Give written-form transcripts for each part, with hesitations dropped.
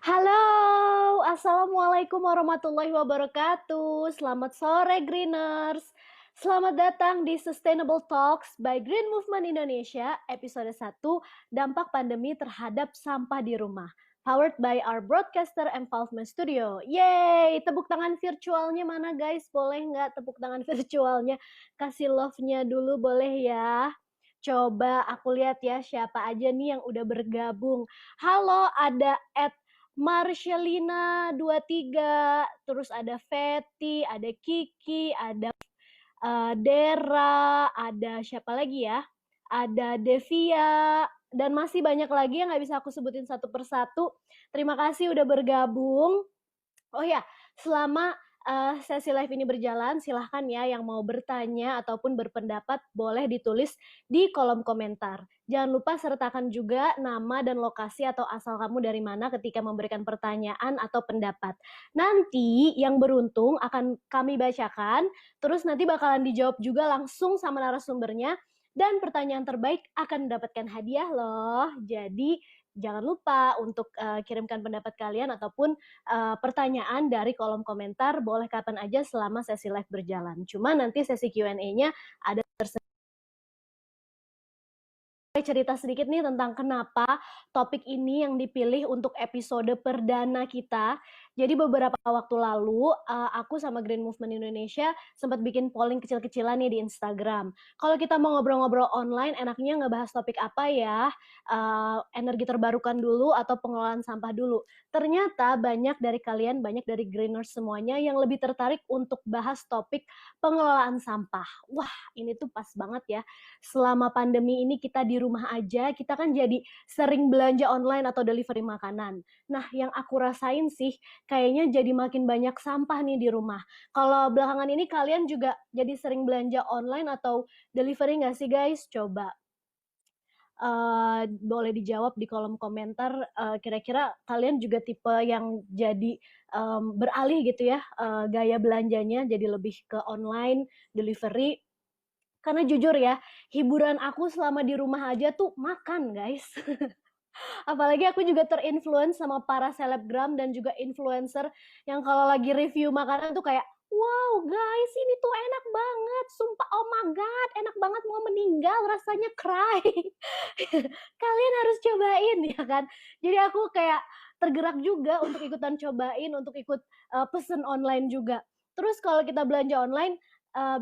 Halo, Assalamualaikum warahmatullahi wabarakatuh. Selamat sore, Greeners. Selamat datang di Sustainable Talks by Green Movement Indonesia, episode 1, Dampak Pandemi Terhadap Sampah di Rumah. Powered by our Broadcaster Involvement Studio. Yeay, tepuk tangan virtualnya mana guys? Boleh nggak tepuk tangan virtualnya? Kasih love-nya dulu boleh ya? Coba aku lihat ya siapa aja nih yang udah bergabung. Halo, ada Marcelina 23, terus ada Fetty, ada Kiki, ada Dera, ada siapa lagi ya? Ada Devia, dan masih banyak lagi yang nggak bisa aku sebutin satu persatu. Terima kasih udah bergabung. Oh ya, selama sesi live ini berjalan, silahkan ya yang mau bertanya ataupun berpendapat boleh ditulis di kolom komentar. Jangan lupa sertakan juga nama dan lokasi atau asal kamu dari mana ketika memberikan pertanyaan atau pendapat. Nanti yang beruntung akan kami bacakan, terus nanti bakalan dijawab juga langsung sama narasumbernya, dan pertanyaan terbaik akan mendapatkan hadiah loh. Jadi jangan lupa untuk kirimkan pendapat kalian ataupun pertanyaan dari kolom komentar boleh kapan aja selama sesi live berjalan. Cuma nanti sesi Q&A-nya ada cerita sedikit nih tentang kenapa topik ini yang dipilih untuk episode perdana kita. Jadi beberapa waktu lalu aku sama Green Movement Indonesia sempat bikin polling kecil-kecilan nih di Instagram. Kalau kita mau ngobrol-ngobrol online, enaknya ngebahas topik apa ya? Energi terbarukan dulu atau pengelolaan sampah dulu? Ternyata banyak dari kalian, banyak dari Greeners semuanya yang lebih tertarik untuk bahas topik pengelolaan sampah. Wah, ini tuh pas banget ya. Selama pandemi ini kita di rumah aja, kita kan jadi sering belanja online atau delivery makanan. Nah, yang aku rasain sih, kayaknya jadi makin banyak sampah nih di rumah. Kalau belakangan ini kalian juga jadi sering belanja online atau delivery nggak sih guys? Coba boleh dijawab di kolom komentar. Kira-kira kalian juga tipe yang jadi beralih gitu ya gaya belanjanya jadi lebih ke online delivery. Karena jujur ya, hiburan aku selama di rumah aja tuh makan guys. Apalagi aku juga terinfluence sama para selebgram dan juga influencer yang kalau lagi review makanan tuh kayak, wow guys ini tuh enak banget, sumpah oh my god enak banget mau meninggal rasanya cry. Kalian harus cobain ya kan. Jadi aku kayak tergerak juga untuk ikutan cobain, untuk ikut pesen online juga. Terus kalau kita belanja online,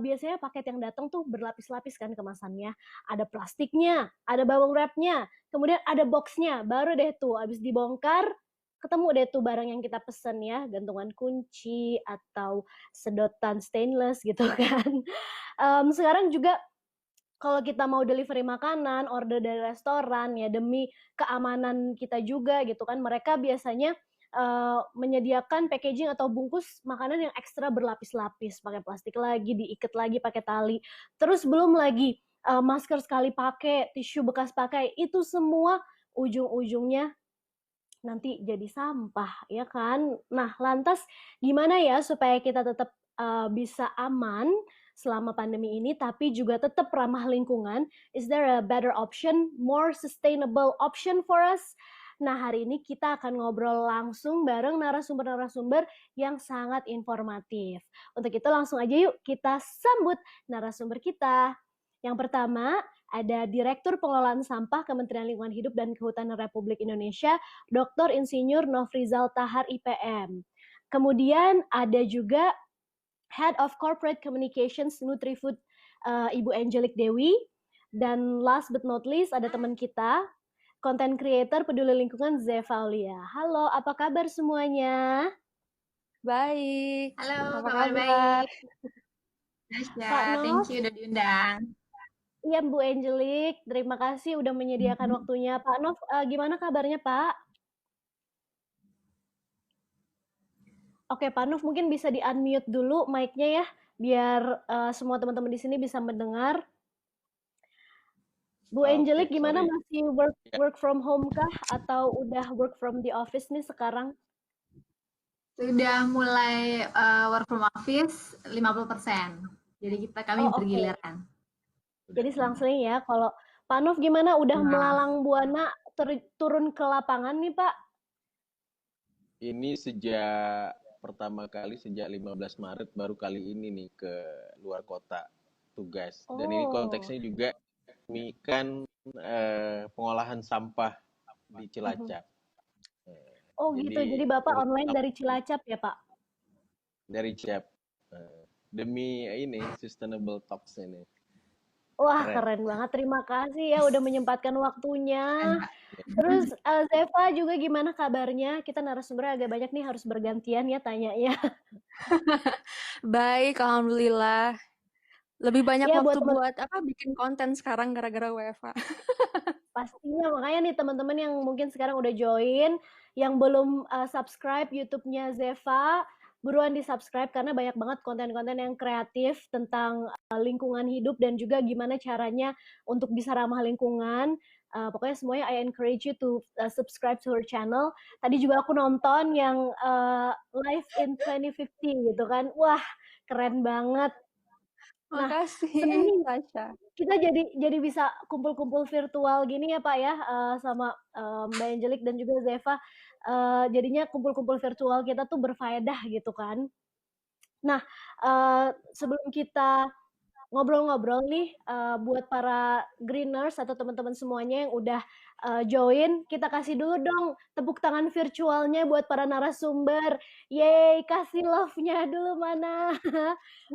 biasanya paket yang datang tuh berlapis-lapis kan kemasannya. Ada plastiknya, ada bubble wrapnya, kemudian ada boxnya, baru deh tuh abis dibongkar, ketemu deh tuh barang yang kita pesen ya, gantungan kunci atau sedotan stainless gitu kan. Sekarang juga kalau kita mau delivery makanan, order dari restoran ya demi keamanan kita juga gitu kan, mereka biasanya menyediakan packaging atau bungkus makanan yang ekstra berlapis-lapis, pakai plastik lagi, diikat lagi pakai tali. Terus belum lagi masker sekali pakai, tisu bekas pakai, itu semua ujung-ujungnya nanti jadi sampah, ya kan? Nah, lantas gimana ya supaya kita tetap bisa aman selama pandemi ini, tapi juga tetap ramah lingkungan? Is there a better option, more sustainable option for us? Nah, hari ini kita akan ngobrol langsung bareng narasumber-narasumber yang sangat informatif. Untuk itu langsung aja yuk kita sambut narasumber kita. Yang pertama, ada Direktur Pengelolaan Sampah Kementerian Lingkungan Hidup dan Kehutanan Republik Indonesia, Dr. Insinyur Nofrizal Tahar IPM. Kemudian ada juga Head of Corporate Communications Nutrifood, Ibu Angelic Dewi. Dan last but not least ada teman kita, Content Creator Peduli Lingkungan Zeva Aulia. Halo, apa kabar semuanya? Baik. Halo, Apa kabar kabar? baik. Nasya, Pak thank Nov, you udah diundang. iya Bu Angelic, terima kasih udah menyediakan waktunya. Pak Nov, gimana kabarnya Pak? Oke, Pak Nov mungkin bisa di-unmute dulu mic-nya ya, biar semua teman-teman di sini bisa mendengar. Bu Angelic, Oke, gimana sorry. masih Ya. work from home kah? Atau udah work from the office nih sekarang? Sudah mulai work from office 50%. Jadi kami Oh oke, bergiliran. jadi selang-seling ya. Kalau Pak Nov gimana? Udah Nah, melalang buana turun ke lapangan nih Pak? Ini sejak pertama kali sejak 15 Maret baru kali ini nih ke luar kota tugas. Dan ini Oh, konteksnya juga kami kan pengolahan sampah di mhm. Cilacap. Oh gitu, Jadi jadi Bapak online terutama dari Cilacap ya Pak? dari Cilacap. Demi ini Sustainable Talks ini. Wah Keren. keren banget, terima kasih ya udah menyempatkan waktunya. Mbak. Terus Zeva juga gimana kabarnya? Kita narasumber agak banyak nih harus bergantian ya tanyanya. Baik, alhamdulillah. Lebih banyak Ya buat waktu teman buat bikin konten sekarang gara-gara WFH. pastinya makanya nih teman-teman yang mungkin sekarang udah join, yang belum subscribe YouTube-nya Zeva, buruan di-subscribe karena banyak banget konten-konten yang kreatif tentang lingkungan hidup dan juga gimana caranya untuk bisa ramah lingkungan. Pokoknya semuanya I encourage you to subscribe to her channel. Tadi juga aku nonton yang Live in 2050 gitu kan. Wah, keren banget. Nah, seru Makasih, nih Tasya. kita jadi bisa kumpul-kumpul virtual gini ya Pak ya, sama Mbak Angelik dan juga Zeva. Jadinya kumpul-kumpul virtual kita tuh berfaedah gitu kan. Nah, sebelum kita ngobrol-ngobrol nih, buat para greeners atau teman-teman semuanya yang udah join, kita kasih dulu dong tepuk tangan virtualnya buat para narasumber. Yeay, kasih love-nya dulu mana.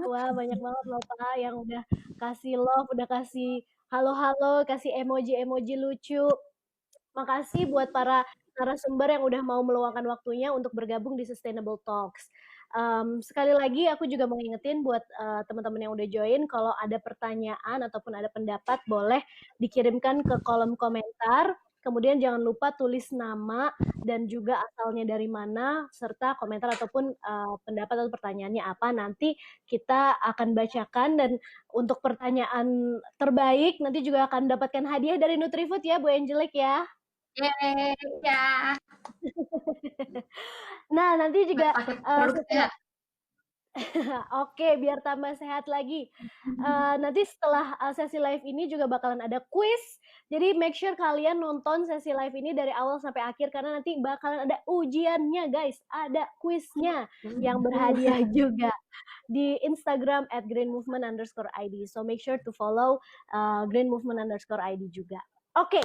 Wah, banyak banget loh Pak yang udah kasih love, udah kasih halo-halo, kasih emoji-emoji lucu. Makasih buat para narasumber yang udah mau meluangkan waktunya untuk bergabung di Sustainable Talks. Sekali lagi aku juga mau ngingetin buat teman-teman yang udah join, kalau ada pertanyaan ataupun ada pendapat boleh dikirimkan ke kolom komentar. Kemudian jangan lupa tulis nama dan juga asalnya dari mana, serta komentar ataupun pendapat atau pertanyaannya apa. Nanti kita akan bacakan dan untuk pertanyaan terbaik nanti juga akan mendapatkan hadiah dari Nutrifood ya Bu Angelik ya. Yeay, ya. Nah, nanti juga Pakai produk setelah sehat. Oke, biar tambah sehat lagi. Nanti setelah sesi live ini juga bakalan ada quiz. Jadi make sure kalian nonton sesi live ini dari awal sampai akhir karena nanti bakalan ada ujiannya, guys. Ada quiznya yang berhadiah juga di Instagram @greenmovement_id. So make sure to follow greenmovement_id juga. Oke,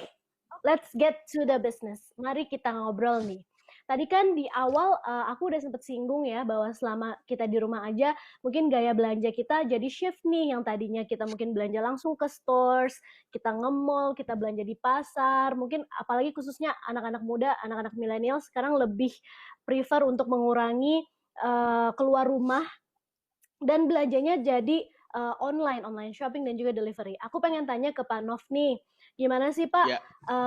let's get to the business. Mari kita ngobrol nih. Tadi kan di awal aku udah sempet singgung ya bahwa selama kita di rumah aja mungkin gaya belanja kita jadi shift nih, yang tadinya kita mungkin belanja langsung ke stores, kita nge-mall, kita belanja di pasar, mungkin apalagi khususnya anak-anak muda, anak-anak milenial sekarang lebih prefer untuk mengurangi keluar rumah dan belanjanya jadi online shopping dan juga delivery. Aku pengen tanya ke Pak Nov nih, gimana sih Pak Ya,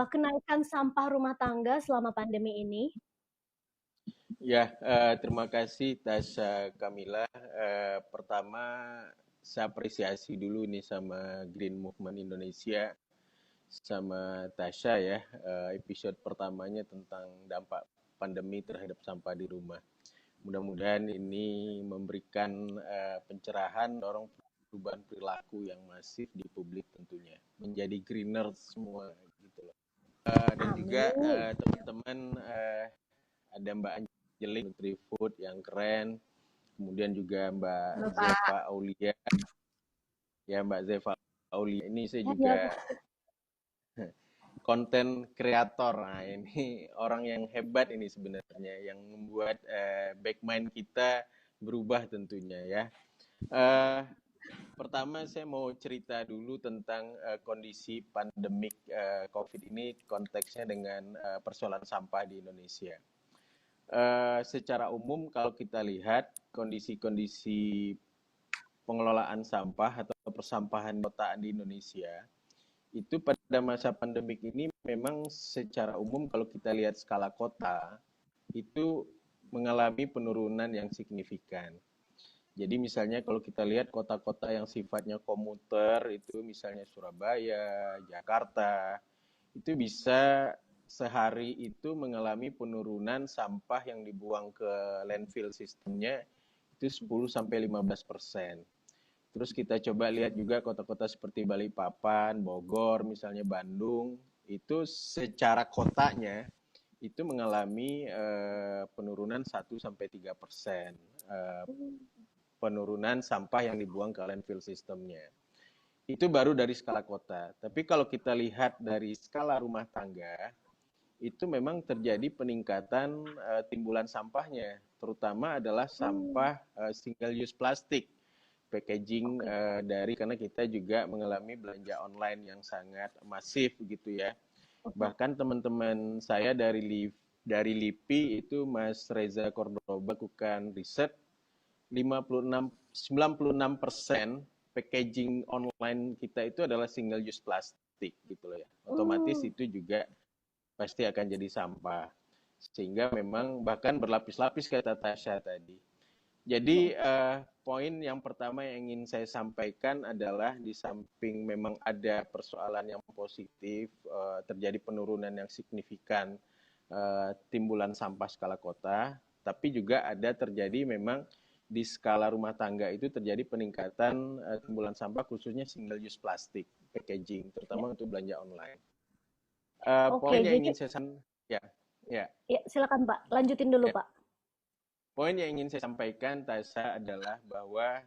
kenaikan sampah rumah tangga selama pandemi ini? ya, terima kasih Tasya Kamila. Pertama, saya apresiasi dulu nih sama Green Movement Indonesia, sama Tasya ya, episode pertamanya tentang dampak pandemi terhadap sampah di rumah. Mudah-mudahan ini memberikan pencerahan, dorong perubahan perilaku yang masif di publik tentunya, menjadi greener semua gitu loh. Dan juga Amin. teman-teman ada Mbak Angelik Nutrifood yang keren, kemudian juga Mbak Halo, Pak. Zeva Aulia, ya Mbak Zeva Aulia ini saya Ya, juga konten kreator. Nah, ini orang yang hebat ini sebenarnya yang membuat back mind kita berubah tentunya ya. Pertama saya mau cerita dulu tentang kondisi pandemik COVID ini konteksnya dengan persoalan sampah di Indonesia. Secara umum kalau kita lihat kondisi-kondisi pengelolaan sampah atau persampahan kota di Indonesia itu pada masa pandemik ini memang secara umum kalau kita lihat skala kota itu mengalami penurunan yang signifikan. Jadi misalnya kalau kita lihat kota-kota yang sifatnya komuter itu misalnya Surabaya, Jakarta, itu bisa sehari itu mengalami penurunan sampah yang dibuang ke landfill sistemnya itu 10-15%. Terus kita coba lihat juga kota-kota seperti Balikpapan, Bogor, misalnya Bandung, itu secara kotanya itu mengalami penurunan 1-3% penurunan sampah yang dibuang ke landfill sistemnya. Itu baru dari skala kota. Tapi kalau kita lihat dari skala rumah tangga, itu memang terjadi peningkatan timbulan sampahnya, terutama adalah sampah single use plastik, packaging dari, karena kita juga mengalami belanja online yang sangat masif gitu ya. Bahkan teman-teman saya dari LIPI itu Mas Reza Cordoba lakukan riset, 96% packaging online kita itu adalah single use plastik gitu loh ya. Otomatis itu juga pasti akan jadi sampah. Sehingga memang bahkan berlapis-lapis kata Tasya tadi. Jadi poin yang pertama yang ingin saya sampaikan adalah di samping memang ada persoalan yang positif, terjadi penurunan yang signifikan timbulan sampah skala kota, tapi juga ada terjadi memang di skala rumah tangga itu terjadi peningkatan timbulan sampah khususnya single use plastik packaging, terutama untuk belanja online. Poin yang ingin saya sampaikan, ya, silakan Pak, lanjutin dulu Pak. Poin yang ingin saya sampaikan, Tasya, adalah bahwa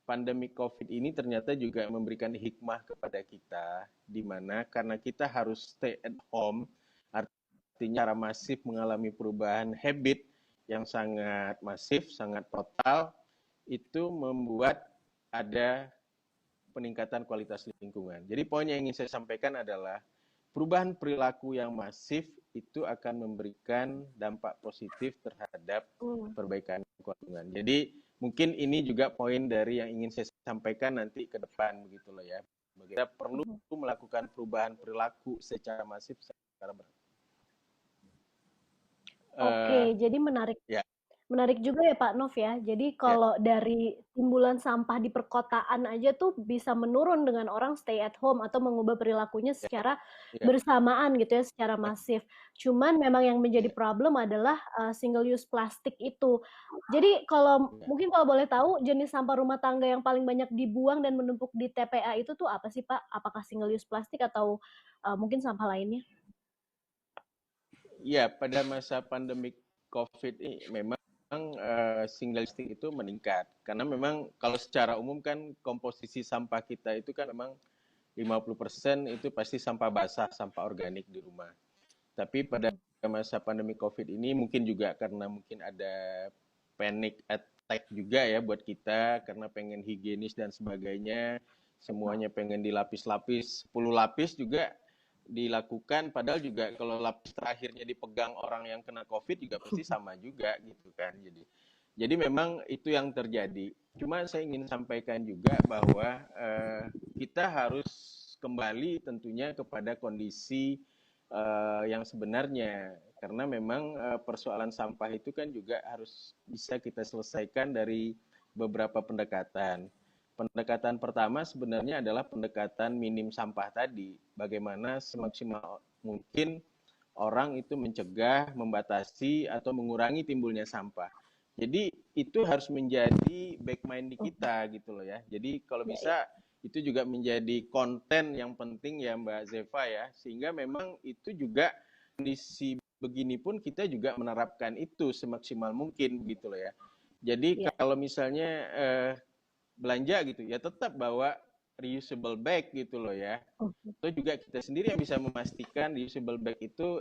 pandemi COVID ini ternyata juga memberikan hikmah kepada kita, di mana karena kita harus stay at home, artinya secara masif mengalami perubahan habit yang sangat masif, sangat total, itu membuat ada peningkatan kualitas lingkungan. Jadi poin yang ingin saya sampaikan adalah perubahan perilaku yang masif itu akan memberikan dampak positif terhadap perbaikan lingkungan. Jadi mungkin ini juga poin dari yang ingin saya sampaikan nanti ke depan begitu loh ya. Kita perlu melakukan perubahan perilaku secara masif secara berat. Jadi menarik. Ya. Menarik juga ya Pak Nov ya. Jadi kalau dari timbulan sampah di perkotaan aja tuh bisa menurun dengan orang stay at home atau mengubah perilakunya secara bersamaan gitu ya, secara masif. Cuman memang yang menjadi problem adalah single use plastik itu. Jadi mungkin kalau boleh tahu jenis sampah rumah tangga yang paling banyak dibuang dan menumpuk di TPA itu tuh apa sih Pak? Apakah single use plastik atau mungkin sampah lainnya? Iya, pada masa pandemi COVID ini memang single use plastik itu meningkat. Karena memang kalau secara umum kan komposisi sampah kita itu kan memang 50% itu pasti sampah basah, sampah organik di rumah. Tapi pada masa pandemi COVID ini mungkin juga karena mungkin ada panic attack juga ya buat kita, karena pengen higienis dan sebagainya, semuanya pengen dilapis-lapis, 10 lapis juga dilakukan, padahal juga kalau lapis terakhirnya dipegang orang yang kena COVID juga pasti sama juga gitu kan. Jadi memang itu yang terjadi. Cuma saya ingin sampaikan juga bahwa kita harus kembali tentunya kepada kondisi yang sebenarnya, karena memang persoalan sampah itu kan juga harus bisa kita selesaikan dari beberapa pendekatan. Pendekatan pertama sebenarnya adalah pendekatan minim sampah tadi. Bagaimana semaksimal mungkin orang itu mencegah, membatasi, atau mengurangi timbulnya sampah. Jadi itu harus menjadi back mind di kita gitu loh ya. Jadi kalau bisa itu juga menjadi konten yang penting ya Mbak Zeva ya. Sehingga memang itu juga kondisi begini pun kita juga menerapkan itu semaksimal mungkin gitu loh ya. Jadi kalau misalnya belanja gitu ya tetap bawa reusable bag gitu loh ya. Itu juga kita sendiri yang bisa memastikan reusable bag itu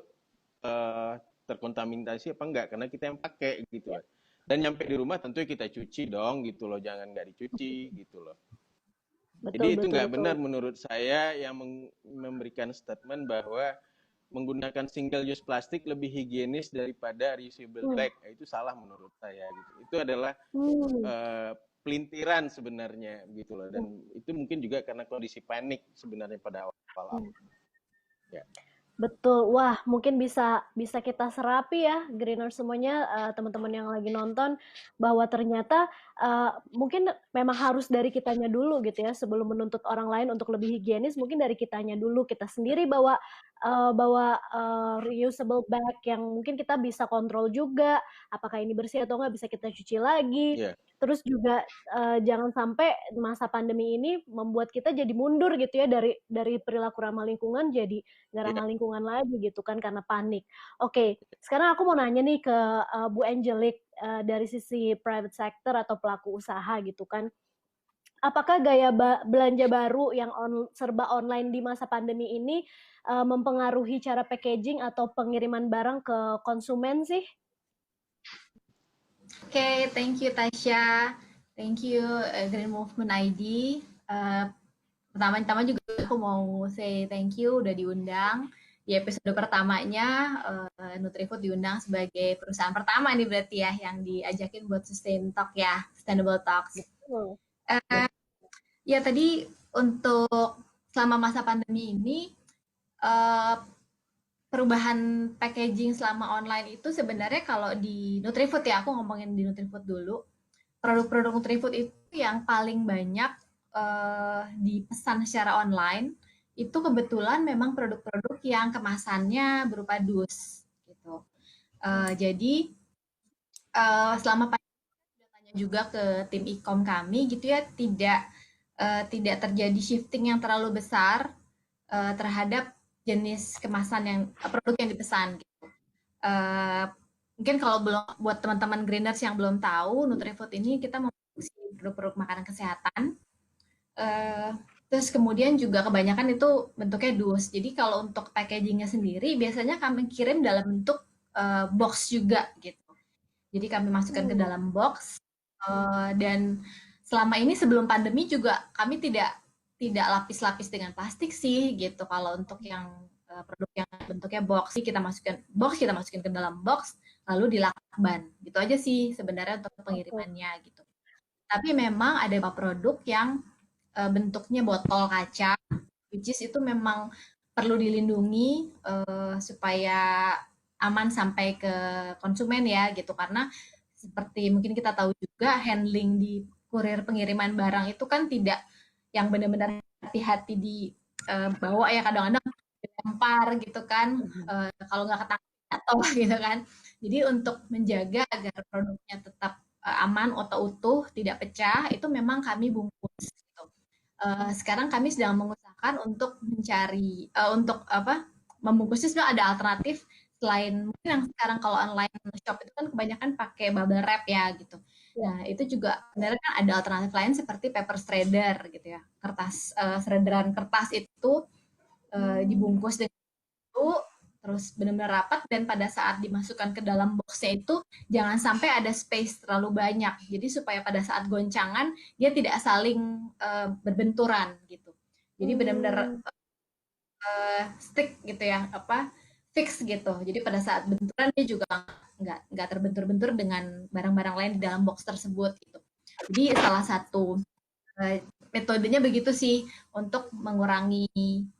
terkontaminasi apa enggak, karena kita yang pakai gitu loh. Dan nyampe di rumah tentu kita cuci dong gitu loh, jangan nggak dicuci gitu loh. Jadi itu nggak benar menurut saya yang memberikan statement bahwa menggunakan single use plastik lebih higienis daripada reusable bag. Itu salah menurut saya gitu. Itu adalah pelintiran sebenarnya gitu loh, dan itu mungkin juga karena kondisi panik sebenarnya pada awal. Ya. Betul, wah mungkin bisa kita serapi ya Greeners semuanya, teman-teman yang lagi nonton, bahwa ternyata mungkin memang harus dari kitanya dulu gitu ya, sebelum menuntut orang lain untuk lebih higienis, mungkin dari kitanya dulu, kita sendiri bawa bawa reusable bag yang mungkin kita bisa kontrol juga, apakah ini bersih atau nggak bisa kita cuci lagi. Iya. Terus juga jangan sampai masa pandemi ini membuat kita jadi mundur gitu ya dari perilaku ramah lingkungan jadi nggak Iya. ramah lingkungan lagi gitu kan karena panik. Oke, sekarang aku mau nanya nih ke Bu Angelique dari sisi private sector atau pelaku usaha gitu kan. Apakah gaya belanja baru yang serba online di masa pandemi ini mempengaruhi cara packaging atau pengiriman barang ke konsumen sih? Oke, thank you Tasya. Thank you Green Movement ID. Pertama-tama juga aku mau say thank you udah diundang. Di episode pertamanya, Nutrifood diundang sebagai perusahaan pertama nih berarti ya yang diajakin buat Sustain Talk ya, Sustainable Talks. Ya tadi untuk selama masa pandemi ini, perubahan packaging selama online itu sebenarnya kalau di Nutrifood ya, aku ngomongin di Nutrifood dulu. Produk-produk Nutrifood itu yang paling banyak dipesan secara online itu kebetulan memang produk-produk yang kemasannya berupa dus gitu. Jadi selama pandemi tanya juga ke tim e-com kami gitu ya, tidak terjadi shifting yang terlalu besar terhadap jenis kemasan yang produk yang dipesan gitu. Mungkin kalau belum buat teman-teman greeners yang belum tahu, Nutrifood ini kita memproduksi produk-produk makanan kesehatan. Terus kemudian juga kebanyakan itu bentuknya dus. Jadi kalau untuk packagingnya sendiri biasanya kami kirim dalam bentuk box juga gitu. Jadi kami masukkan ke dalam box dan selama ini sebelum pandemi juga kami tidak lapis-lapis dengan plastik sih gitu. Kalau untuk yang produk yang bentuknya box kita masukin ke dalam box lalu dilakban gitu aja sih sebenarnya untuk pengirimannya gitu. Tapi memang ada beberapa produk yang bentuknya botol kaca, which is itu memang perlu dilindungi supaya aman sampai ke konsumen ya gitu, karena seperti mungkin kita tahu juga handling di kurir pengiriman barang itu kan tidak yang benar-benar hati-hati dibawa ya, kadang-kadang dilempar gitu kan, kalau nggak ketangkep atau gitu kan. Jadi untuk menjaga agar produknya tetap aman atau utuh, tidak pecah, itu memang kami bungkus. Gitu. Sekarang kami sedang mengusahakan untuk mencari untuk membungkusnya sebenarnya ada alternatif selain mungkin yang sekarang kalau online shop itu kan kebanyakan pakai bubble wrap ya gitu. Nah itu juga sebenarnya kan ada alternatif lain seperti paper shredder gitu ya, kertas shredderan kertas itu dibungkus dengan itu terus benar-benar rapat dan pada saat dimasukkan ke dalam boxnya itu jangan sampai ada space terlalu banyak, jadi supaya pada saat goncangan dia tidak saling berbenturan gitu, jadi benar-benar stick gitu ya, fix gitu, jadi pada saat benturan dia juga nggak terbentur-bentur dengan barang-barang lain di dalam box tersebut gitu. Jadi salah satu metodenya begitu sih untuk mengurangi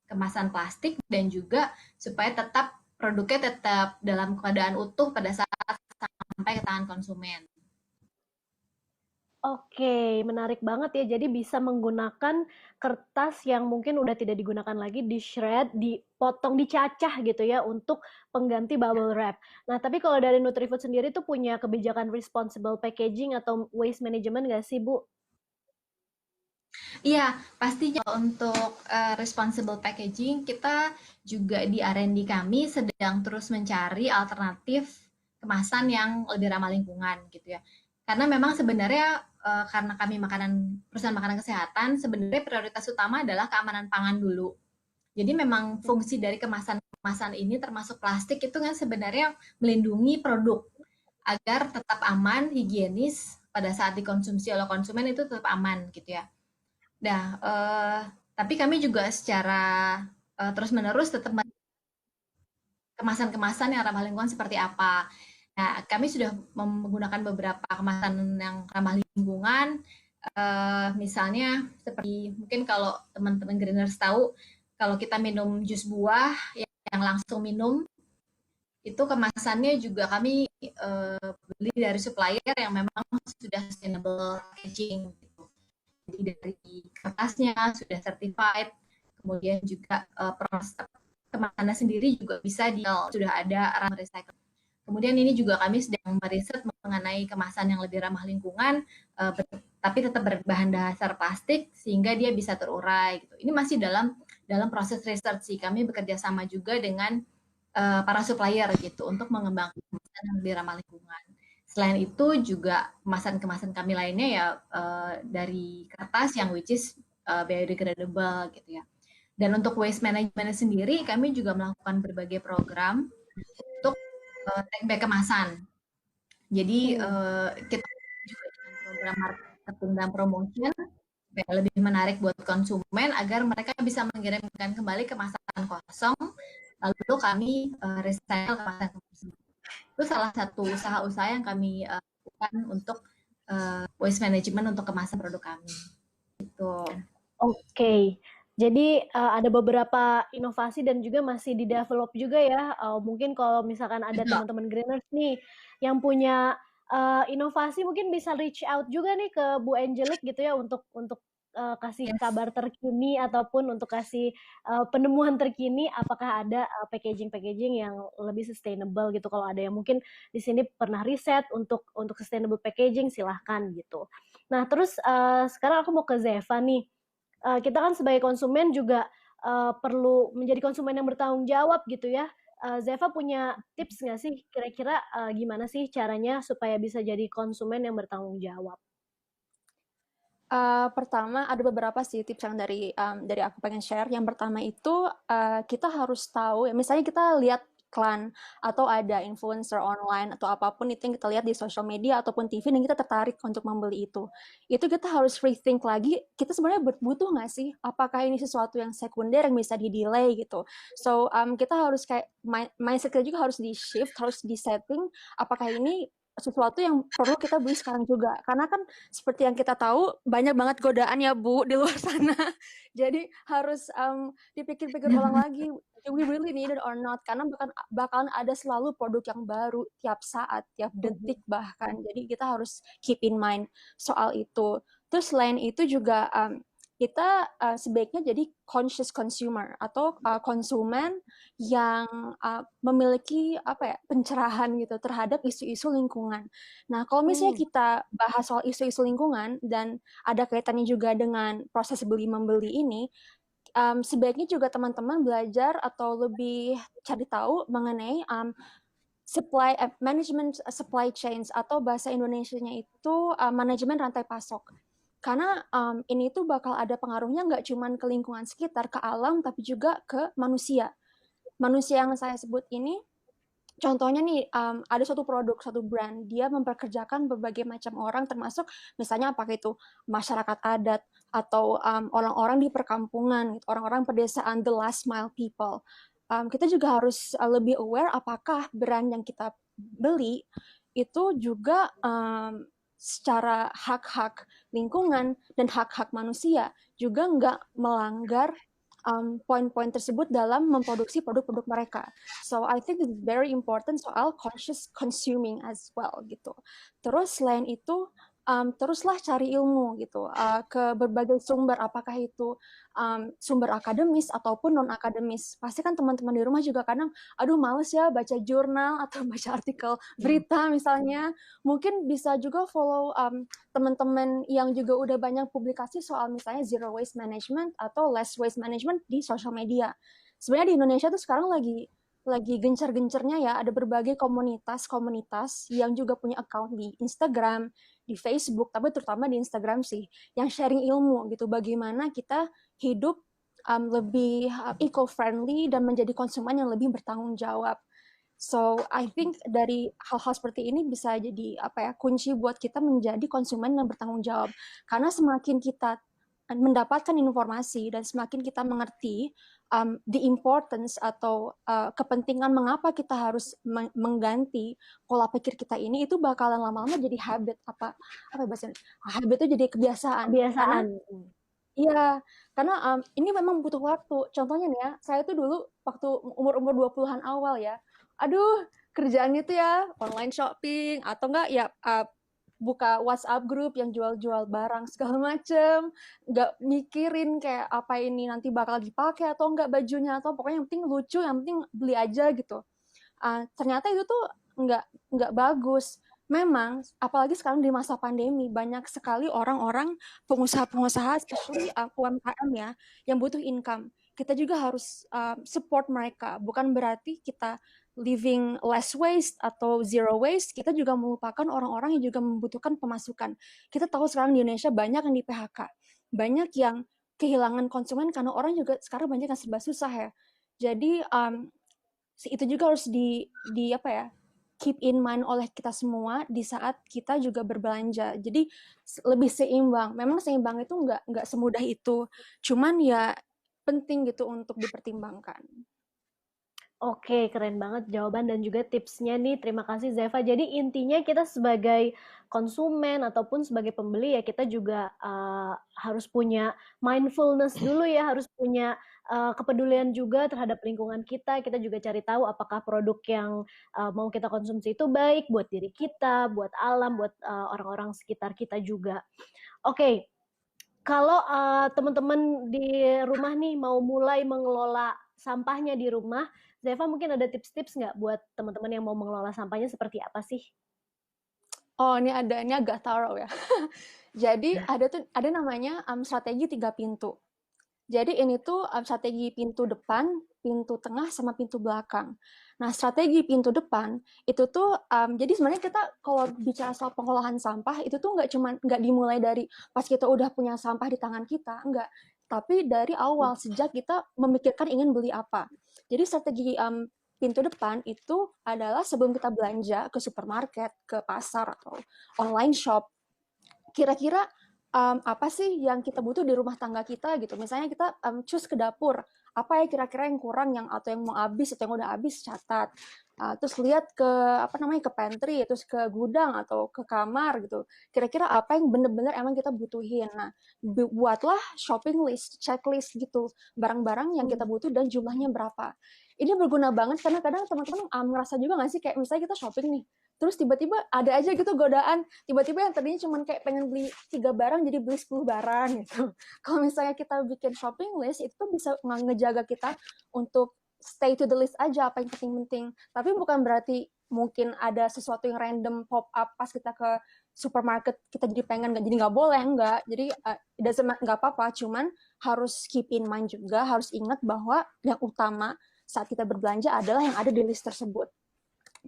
kemasan plastik dan juga supaya tetap produknya tetap dalam keadaan utuh pada saat sampai ke tangan konsumen. Oke, menarik banget ya. Jadi bisa menggunakan kertas yang mungkin udah tidak digunakan lagi, di-shred, dipotong, dicacah gitu ya untuk pengganti bubble wrap. Nah, tapi kalau dari Nutrifood sendiri tuh punya kebijakan responsible packaging atau waste management nggak sih, Bu? Iya, pastinya untuk responsible packaging kita juga di R&D kami sedang terus mencari alternatif kemasan yang lebih ramah lingkungan gitu ya. Karena memang sebenarnya karena kami perusahaan makanan kesehatan, sebenarnya prioritas utama adalah keamanan pangan dulu. Jadi memang fungsi dari kemasan ini termasuk plastik itu kan sebenarnya melindungi produk agar tetap aman, higienis pada saat dikonsumsi oleh konsumen itu tetap aman gitu ya. Nah, tapi kami juga secara terus-menerus tetap kemasan-kemasan yang ramah lingkungan seperti apa. Nah, kami sudah menggunakan beberapa kemasan yang ramah lingkungan, misalnya seperti mungkin kalau teman-teman greeners tahu, kalau kita minum jus buah yang langsung minum, itu kemasannya juga kami beli dari supplier yang memang sudah sustainable packaging. Jadi dari kertasnya sudah certified, kemudian juga proses kemasannya sendiri juga bisa sudah ada ramah recycle. Kemudian ini juga kami sedang meriset mengenai kemasan yang lebih ramah lingkungan, tapi tetap berbahan dasar plastik sehingga dia bisa terurai. Gitu. Ini masih dalam proses research sih. Kami bekerja sama juga dengan para supplier gitu untuk mengembangkan kemasan yang lebih ramah lingkungan. Selain itu juga kemasan-kemasan kami lainnya ya dari kertas yang which is biodegradable gitu ya. Dan untuk waste management sendiri kami juga melakukan berbagai program untuk take back kemasan. Jadi kita juga dengan program marketing dan promotion supaya lebih menarik buat konsumen agar mereka bisa mengirimkan kembali kemasan kosong, lalu kami recycle kemasan tersebut. Itu salah satu usaha-usaha yang kami lakukan untuk waste management untuk kemasan produk kami. Gitu. Oke. Jadi ada beberapa inovasi dan juga masih di-develop juga ya. Mungkin kalau misalkan ada teman-teman Greeners nih yang punya inovasi mungkin bisa reach out juga nih ke Bu Angelique gitu ya untuk kasih kabar terkini ataupun untuk kasih penemuan terkini apakah ada packaging yang lebih sustainable gitu. Kalau ada yang mungkin di sini pernah riset untuk sustainable packaging silahkan gitu. Nah, terus sekarang aku mau ke Zeva nih. Kita kan sebagai konsumen juga perlu menjadi konsumen yang bertanggung jawab gitu ya. Zeva punya tips nggak sih kira-kira gimana sih caranya supaya bisa jadi konsumen yang bertanggung jawab? Pertama ada beberapa sih tips yang dari aku pengen share. Yang pertama itu kita harus tahu ya, misalnya kita lihat iklan atau ada influencer online atau apapun itu yang kita lihat di social media ataupun TV dan kita tertarik untuk membeli itu kita harus rethink lagi, kita sebenarnya butuh nggak sih, apakah ini sesuatu yang sekunder yang bisa di-delay gitu. So kita harus kayak mindset kita juga harus di shift, harus di setting apakah ini sesuatu yang perlu kita beli sekarang juga, karena kan seperti yang kita tahu banyak banget godaan ya Bu di luar sana. Jadi harus dipikir-pikir ulang lagi, do we really need it or not, karena bakalan ada selalu produk yang baru tiap saat, tiap detik bahkan. Jadi kita harus keep in mind soal itu. Terus selain itu juga kita sebaiknya jadi conscious consumer atau konsumen yang memiliki pencerahan gitu terhadap isu-isu lingkungan. Nah, kalau misalnya kita bahas soal isu-isu lingkungan dan ada kaitannya juga dengan proses beli membeli ini, sebaiknya juga teman-teman belajar atau lebih cari tahu mengenai management supply chains atau bahasa Indonesianya itu manajemen rantai pasok. Karena ini tuh bakal ada pengaruhnya nggak cuma ke lingkungan sekitar, ke alam, tapi juga ke manusia. Manusia yang saya sebut ini, contohnya nih, ada suatu produk, suatu brand, dia mempekerjakan berbagai macam orang, termasuk misalnya apakah itu masyarakat adat, atau orang-orang di perkampungan, orang-orang pedesaan, the last mile people. Kita juga harus lebih aware apakah brand yang kita beli itu juga secara hak-hak lingkungan dan hak-hak manusia juga nggak melanggar poin-poin tersebut dalam memproduksi produk-produk mereka. So I think it's very important soal conscious consuming as well gitu. Terus selain itu teruslah cari ilmu gitu ke berbagai sumber, apakah itu sumber akademis ataupun non akademis. Pasti kan teman-teman di rumah juga kadang aduh males ya baca jurnal atau baca artikel berita misalnya. Mungkin bisa juga follow teman-teman yang juga udah banyak publikasi soal misalnya zero waste management atau less waste management di social media. Sebenarnya di Indonesia tuh sekarang lagi gencar-gencarnya ya, ada berbagai komunitas yang juga punya account di Instagram, di Facebook, tapi terutama di Instagram sih, yang sharing ilmu gitu, bagaimana kita hidup lebih eco-friendly dan menjadi konsumen yang lebih bertanggung jawab. So I think dari hal-hal seperti ini bisa jadi kunci buat kita menjadi konsumen yang bertanggung jawab. Karena semakin kita mendapatkan informasi dan semakin kita mengerti the importance atau kepentingan mengapa kita harus mengganti pola pikir kita ini, itu bakalan lama-lama jadi habit, bahasanya, habit itu jadi kebiasaan. Iya, karena ini memang butuh waktu. Contohnya nih ya, saya tuh dulu waktu umur 20-an awal ya, aduh kerjaannya tuh ya online shopping atau enggak ya buka WhatsApp grup yang jual-jual barang segala macem, nggak mikirin kayak apa ini nanti bakal dipakai atau nggak bajunya, atau pokoknya yang penting lucu, yang penting beli aja gitu. Ternyata itu tuh nggak bagus. Memang, apalagi sekarang di masa pandemi, banyak sekali orang-orang, pengusaha-pengusaha, especially UMKM ya, yang butuh income. Kita juga harus support mereka. Bukan berarti kita living less waste atau zero waste, kita juga melupakan orang-orang yang juga membutuhkan pemasukan. Kita tahu sekarang di Indonesia banyak yang di PHK, banyak yang kehilangan konsumen karena orang juga sekarang banyak yang serba susah ya. Jadi itu juga harus di apa ya, keep in mind oleh kita semua di saat kita juga berbelanja. Jadi lebih seimbang. Memang seimbang itu nggak semudah itu. Cuman ya penting gitu untuk dipertimbangkan. Oke, keren banget jawaban dan juga tipsnya nih. Terima kasih Zeva. Jadi intinya kita sebagai konsumen ataupun sebagai pembeli ya kita juga harus punya mindfulness dulu ya, harus punya kepedulian juga terhadap lingkungan kita. Kita juga cari tahu apakah produk yang mau kita konsumsi itu baik buat diri kita, buat alam, buat orang-orang sekitar kita juga. Oke, kalau teman-teman di rumah nih mau mulai mengelola sampahnya di rumah, Zeva mungkin ada tips-tips nggak buat teman-teman yang mau mengelola sampahnya seperti apa sih? Oh, ini agak thorough ya. Jadi ada namanya strategi 3 pintu. Jadi ini tuh strategi pintu depan, pintu tengah, sama pintu belakang. Nah, strategi pintu depan itu tuh jadi sebenarnya kita kalau bicara soal pengolahan sampah itu tuh nggak dimulai dari pas kita udah punya sampah di tangan kita, enggak. Tapi dari awal sejak kita memikirkan ingin beli apa. Jadi strategi pintu depan itu adalah sebelum kita belanja ke supermarket, ke pasar atau online shop, kira-kira apa sih yang kita butuh di rumah tangga kita gitu. Misalnya kita choose ke dapur, apa ya kira-kira yang kurang yang atau yang mau habis atau yang udah habis, catat. Terus lihat ke ke pantry, terus ke gudang atau ke kamar gitu. Kira-kira apa yang bener-bener emang kita butuhin. Nah, buatlah shopping list, checklist gitu, barang-barang yang kita butuh dan jumlahnya berapa. Ini berguna banget karena kadang teman-teman ngerasa juga nggak sih kayak misalnya kita shopping nih, terus tiba-tiba ada aja gitu godaan, tiba-tiba yang tadinya cuma kayak pengen beli 3 barang jadi beli 10 barang gitu. Kalau misalnya kita bikin shopping list, itu tuh bisa ngejaga kita untuk stay to the list aja apa yang penting-penting. Tapi bukan berarti mungkin ada sesuatu yang random pop up pas kita ke supermarket kita jadi pengen jadi nggak boleh, enggak. Jadi nggak apa-apa, cuman harus keep in mind juga, harus ingat bahwa yang utama saat kita berbelanja adalah yang ada di list tersebut.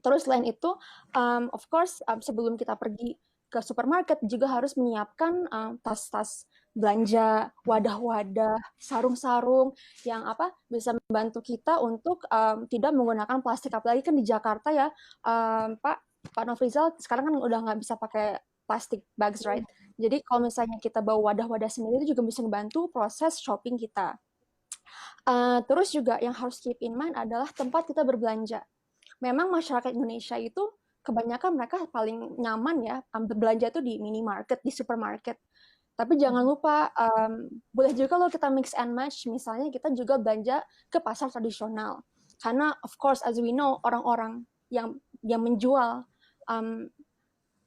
Terus selain itu, of course, sebelum kita pergi ke supermarket juga harus menyiapkan tas-tas belanja, wadah-wadah, sarung-sarung yang bisa membantu kita untuk tidak menggunakan plastik. Apalagi kan di Jakarta ya, Pak Nofrizal sekarang kan udah nggak bisa pakai plastic bags, right? Jadi kalau misalnya kita bawa wadah-wadah sendiri itu juga bisa membantu proses shopping kita. Terus juga yang harus keep in mind adalah tempat kita berbelanja. Memang masyarakat Indonesia itu kebanyakan mereka paling nyaman ya berbelanja itu di minimarket, di supermarket. Tapi jangan lupa, boleh juga kalau kita mix and match, misalnya kita juga belanja ke pasar tradisional. Karena of course, as we know, orang-orang yang menjual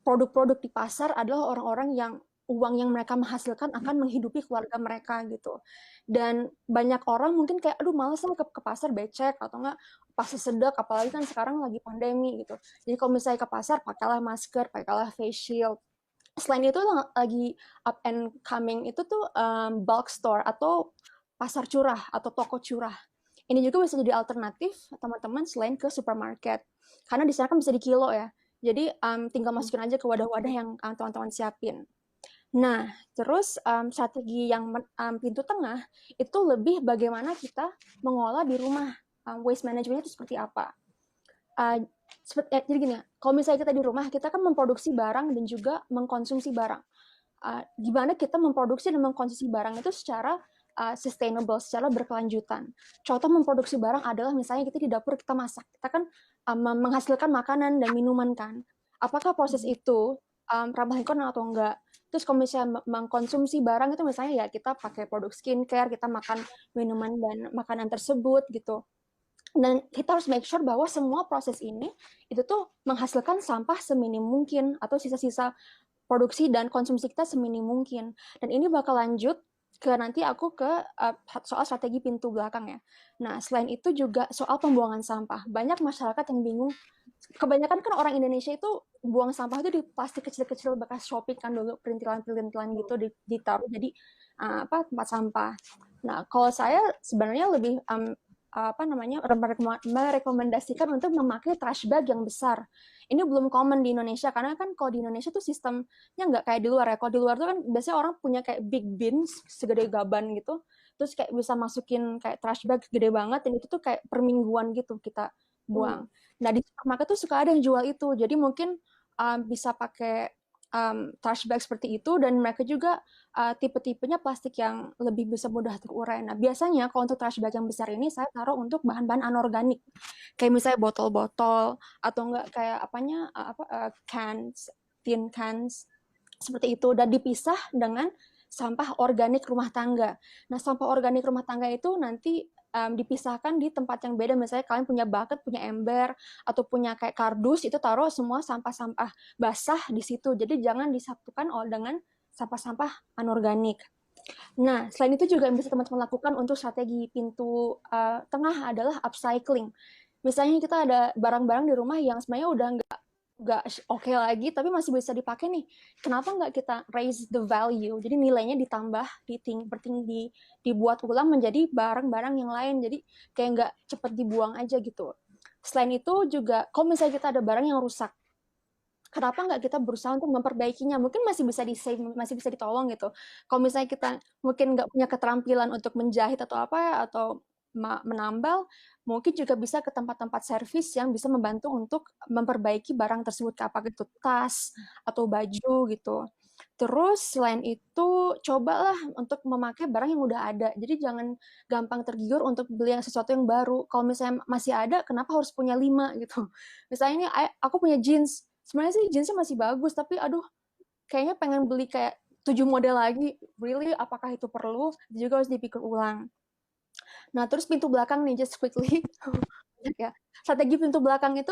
produk-produk di pasar adalah orang-orang yang uang yang mereka menghasilkan akan menghidupi keluarga mereka gitu. Dan banyak orang mungkin kayak, aduh males lah ke pasar becek, atau enggak pasti sedek, apalagi kan sekarang lagi pandemi gitu. Jadi kalau misalnya ke pasar, pakailah masker, pakailah face shield. Selain itu lagi up and coming itu tuh bulk store atau pasar curah atau toko curah. Ini juga bisa jadi alternatif teman-teman selain ke supermarket. Karena di sana kan bisa di kilo ya. Jadi tinggal masukin aja ke wadah-wadah yang teman-teman siapin. Nah, terus strategi yang pintu tengah itu lebih bagaimana kita mengolah di rumah. Waste management itu seperti apa? Jadi gini, kalau misalnya kita di rumah, kita kan memproduksi barang dan juga mengkonsumsi barang. Gimana kita memproduksi dan mengkonsumsi barang itu secara sustainable, secara berkelanjutan. Contoh memproduksi barang adalah misalnya kita di dapur kita masak. Kita kan menghasilkan makanan dan minuman kan. Apakah proses itu ramah lingkungan atau enggak? Terus kalau misalnya mengkonsumsi barang itu misalnya ya kita pakai produk skincare, kita makan minuman dan makanan tersebut gitu. Dan kita harus make sure bahwa semua proses ini itu tuh menghasilkan sampah seminim mungkin atau sisa-sisa produksi dan konsumsi kita seminim mungkin. Dan ini bakal lanjut ke nanti aku ke soal strategi pintu belakang ya. Nah, selain itu juga soal pembuangan sampah. Banyak masyarakat yang bingung. Kebanyakan kan orang Indonesia itu buang sampah itu di plastik kecil-kecil bekas Shopee kan dulu, perintilan-perintilan gitu ditaruh jadi tempat sampah. Nah, kalau saya sebenarnya lebih merekomendasikan untuk memakai trash bag yang besar. Ini belum common di Indonesia karena kan kalau di Indonesia tuh sistemnya nggak kayak di luar ya. Kalau di luar tuh kan biasanya orang punya kayak big bins segede gaban gitu, terus kayak bisa masukin kayak trash bag gede banget dan itu tuh kayak per mingguan gitu kita buang. Nah di supermarket tuh suka ada yang jual itu, jadi mungkin bisa pakai trash bag seperti itu dan mereka juga tipe-tipenya plastik yang lebih bisa mudah terurai. Nah, biasanya kalau untuk trash bag yang besar ini saya taruh untuk bahan-bahan anorganik. Kayak misalnya botol-botol atau enggak kayak cans, tin cans seperti itu dan dipisah dengan sampah organik rumah tangga. Nah, sampah organik rumah tangga itu nanti dipisahkan di tempat yang beda. Misalnya kalian punya bucket, punya ember, atau punya kayak kardus, itu taruh semua sampah-sampah basah di situ. Jadi jangan disatukan dengan sampah-sampah anorganik. Nah, selain itu juga yang bisa teman-teman lakukan untuk strategi pintu tengah adalah upcycling. Misalnya kita ada barang-barang di rumah yang sebenarnya udah nggak oke lagi, tapi masih bisa dipakai nih. Kenapa nggak kita raise the value? Jadi nilainya ditambah, dibuat ulang menjadi barang-barang yang lain. Jadi kayak nggak cepet dibuang aja gitu. Selain itu juga, kalau misalnya kita ada barang yang rusak, kenapa nggak kita berusaha untuk memperbaikinya? Mungkin masih bisa di-save, masih bisa ditolong gitu. Kalau misalnya kita mungkin nggak punya keterampilan untuk menjahit atau apa, atau menambal, mungkin juga bisa ke tempat-tempat servis yang bisa membantu untuk memperbaiki barang tersebut, apakah itu tas atau baju gitu. Terus selain itu, cobalah untuk memakai barang yang udah ada. Jadi jangan gampang tergiur untuk beli sesuatu yang baru. Kalau misalnya masih ada, kenapa harus punya 5 gitu? Misalnya ini aku punya jeans, sebenarnya sih jeansnya masih bagus, tapi aduh, kayaknya pengen beli kayak 7 model lagi. Really, apakah itu perlu? Juga harus dipikir ulang. Nah, terus pintu belakang nih, just quickly. Ya. Strategi pintu belakang itu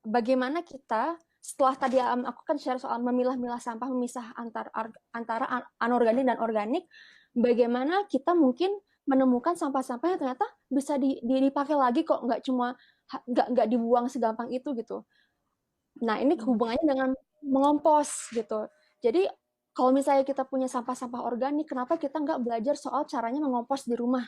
bagaimana kita setelah tadi aku kan share soal memilah-milah sampah, memisah antara anorganik dan organik, bagaimana kita mungkin menemukan sampah-sampah yang ternyata bisa dipakai lagi kok, nggak dibuang segampang itu gitu. Nah, ini hubungannya dengan mengompos gitu. Jadi kalau misalnya kita punya sampah-sampah organik, kenapa kita nggak belajar soal caranya mengompos di rumah?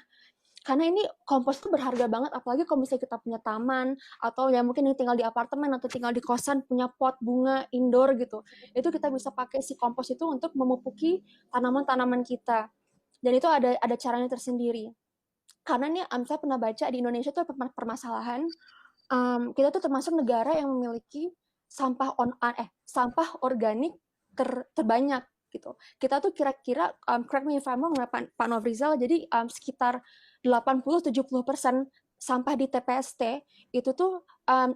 Karena ini kompos itu berharga banget, apalagi kalau misalnya kita punya taman, atau ya mungkin yang tinggal di apartemen, atau tinggal di kosan, punya pot bunga indoor gitu. Itu kita bisa pakai si kompos itu untuk memupuki tanaman-tanaman kita. Dan itu ada caranya tersendiri. Karena nih, saya pernah baca di Indonesia tuh permasalahan, kita tuh termasuk negara yang memiliki sampah organik terbanyak gitu. Kita tuh kira-kira, correct me if I'm wrong, Pak Nofrizal, jadi sekitar 80-70% sampah di TPST itu tuh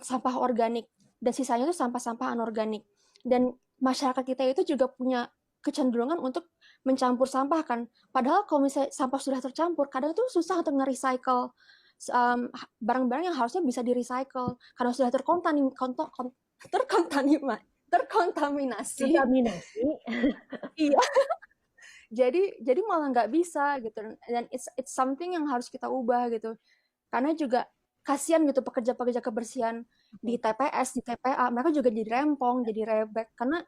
sampah organik, dan sisanya tuh sampah-sampah anorganik. Dan masyarakat kita itu juga punya kecenderungan untuk mencampur sampah kan. Padahal kalau misalnya sampah sudah tercampur, kadang itu susah untuk nge-recycle barang-barang yang harusnya bisa di-recycle karena sudah terkontaminasi. Iya. Jadi malah nggak bisa gitu, dan it's something yang harus kita ubah gitu, karena juga kasihan gitu pekerja-pekerja kebersihan di TPS, di TPA, mereka juga jadi rempong, jadi rebek, karena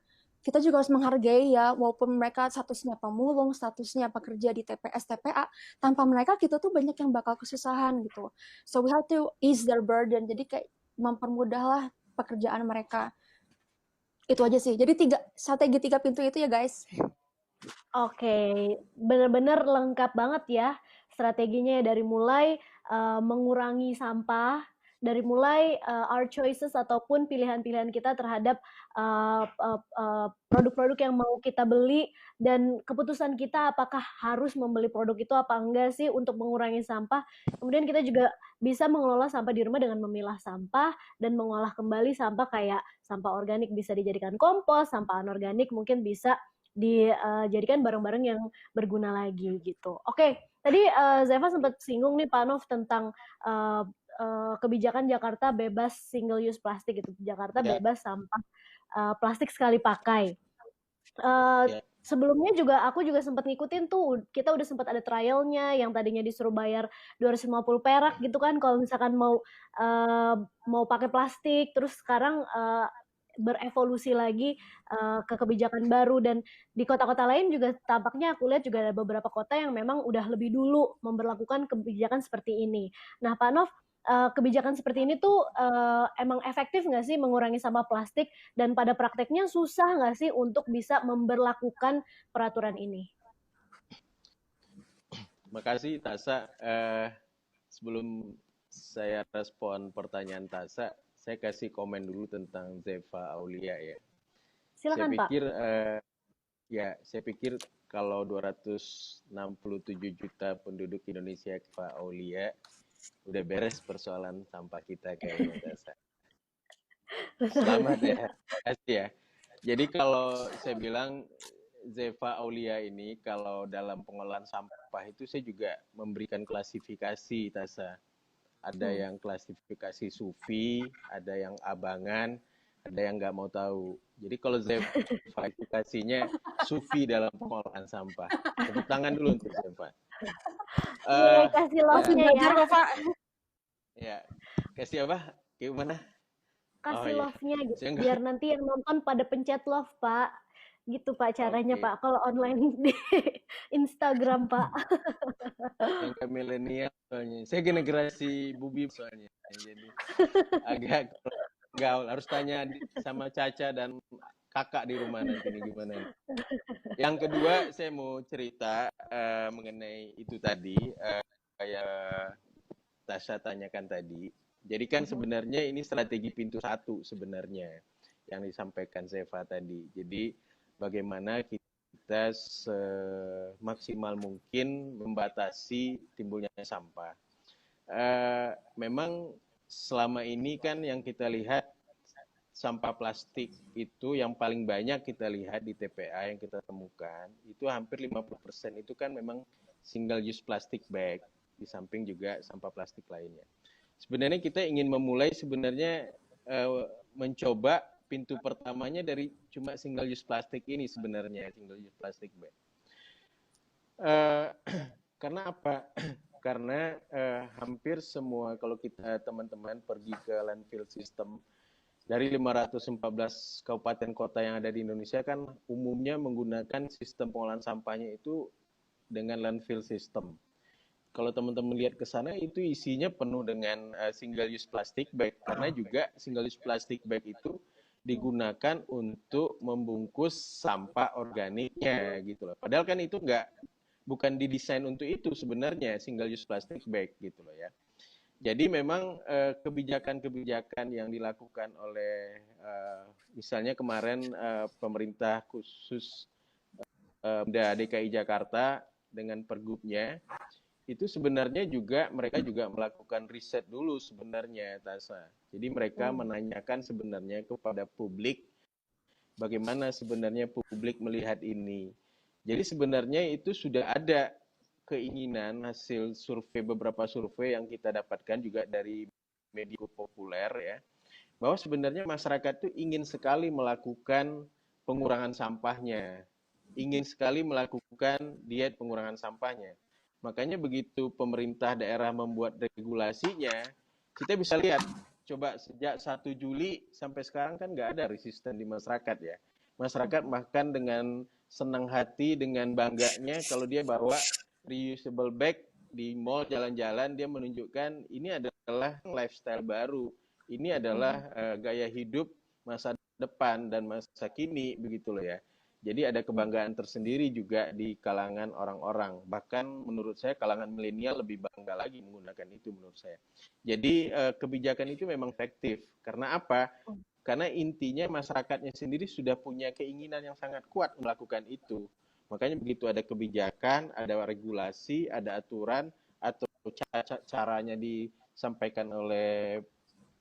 kita juga harus menghargai ya, walaupun mereka statusnya pemulung, statusnya pekerja di TPS, TPA, tanpa mereka kita tuh banyak yang bakal kesusahan gitu. So we have to ease their burden, jadi kayak mempermudahlah pekerjaan mereka. Itu aja sih. Jadi strategi 3 pintu itu ya guys. Oke, benar-benar lengkap banget ya strateginya, dari mulai mengurangi sampah, dari mulai our choices ataupun pilihan-pilihan kita terhadap produk-produk yang mau kita beli, dan keputusan kita apakah harus membeli produk itu apa enggak sih untuk mengurangi sampah. Kemudian kita juga bisa mengelola sampah di rumah dengan memilah sampah dan mengolah kembali sampah, kayak sampah organik bisa dijadikan kompos, sampah anorganik mungkin bisa dijadikan barang-barang yang berguna lagi gitu. Oke, tadi Zeva sempat singgung nih Pak Nov tentang kebijakan Jakarta bebas single use plastik gitu. Jakarta bebas sampah plastik sekali pakai. Uh, Ya. sebelumnya juga aku juga sempat ngikutin tuh, kita udah sempat ada trialnya yang tadinya disuruh bayar 250 perak gitu kan kalau misalkan mau pakai plastik, terus sekarang berevolusi lagi ke kebijakan baru, dan di kota-kota lain juga tampaknya aku lihat juga ada beberapa kota yang memang udah lebih dulu memberlakukan kebijakan seperti ini. Nah, Pak Nov, kebijakan seperti ini tuh emang efektif nggak sih mengurangi sampah plastik, dan pada prakteknya susah nggak sih untuk bisa memberlakukan peraturan ini? Makasih Tasa. Sebelum saya respon pertanyaan Tasa, saya kasih komen dulu tentang Zeva Aulia ya. Saya Silakan, Pak. pikir saya pikir kalau 267 juta penduduk Indonesia Zeva Aulia udah beres persoalan sampah kita kayaknya Tasa. Selamat ya, kasih ya. Jadi kalau saya bilang Zeva Aulia ini kalau dalam pengolahan sampah itu saya juga memberikan klasifikasi Tasa. Ada yang klasifikasi sufi, ada yang abangan, ada yang nggak mau tahu. Jadi kalau Zeva klasifikasinya sufi dalam pengolahan sampah. Tepuk tangan dulu untuk Zeva. Mulai kasih Ya, Masih love-nya ya. belajar kok, Pak. ya. Kasih apa? Gimana? Oh Kasih iya, love-nya gitu. saya nggak. Biar nanti yang nonton pada pencet love, Pak. Gitu, Pak, caranya, Oke. Pak. Kalau online di Instagram, Pak. Yang ke milenial soalnya. Saya generasi bubi soalnya. Jadi agak gaul. Harus tanya sama Caca dan kakak di rumah nanti nih gimana nih. Yang kedua saya mau cerita mengenai itu tadi kayak Tasha tanyakan tadi. Jadi kan sebenarnya ini strategi pintu satu sebenarnya yang disampaikan Zeva tadi. Jadi bagaimana kita semaksimal mungkin membatasi timbulnya sampah. Memang selama ini kan yang kita lihat sampah plastik itu yang paling banyak kita lihat di TPA yang kita temukan itu hampir 50% itu kan memang single use plastic bag, di samping juga sampah plastik lainnya. Sebenarnya kita ingin memulai sebenarnya mencoba pintu pertamanya dari cuma single use plastik ini sebenarnya, single use plastic bag. Karena apa? Karena hampir semua kalau kita teman-teman pergi ke landfill system dari 514 kabupaten kota yang ada di Indonesia kan umumnya menggunakan sistem pengolahan sampahnya itu dengan landfill system. Kalau teman-teman lihat ke sana itu isinya penuh dengan single use plastic bag, karena juga single use plastic bag itu digunakan untuk membungkus sampah organiknya gitu loh. Padahal kan itu bukan didesain untuk itu sebenarnya single use plastic bag gitu loh ya. Jadi memang kebijakan-kebijakan yang dilakukan oleh misalnya kemarin pemerintah khusus DKI Jakarta dengan pergubnya itu sebenarnya juga mereka juga melakukan riset dulu sebenarnya Tasa. Jadi mereka menanyakan sebenarnya kepada publik bagaimana sebenarnya publik melihat ini. Jadi sebenarnya itu sudah ada keinginan hasil survei, beberapa survei yang kita dapatkan juga dari media populer ya, bahwa sebenarnya masyarakat itu ingin sekali melakukan pengurangan sampahnya, ingin sekali melakukan diet pengurangan sampahnya. Makanya begitu pemerintah daerah membuat regulasinya, kita bisa lihat, coba sejak 1 Juli sampai sekarang kan nggak ada resisten di masyarakat ya. Masyarakat bahkan dengan senang hati, dengan bangganya kalau dia bawa reusable bag di mall jalan-jalan, dia menunjukkan ini adalah lifestyle baru, ini adalah gaya hidup masa depan dan masa kini begitu loh ya. Jadi ada kebanggaan tersendiri juga di kalangan orang-orang. Bahkan menurut saya kalangan milenial lebih bangga lagi menggunakan itu menurut saya. Jadi kebijakan itu memang efektif. Karena apa? Karena intinya masyarakatnya sendiri sudah punya keinginan yang sangat kuat melakukan itu. Makanya begitu ada kebijakan, ada regulasi, ada aturan, atau caranya disampaikan oleh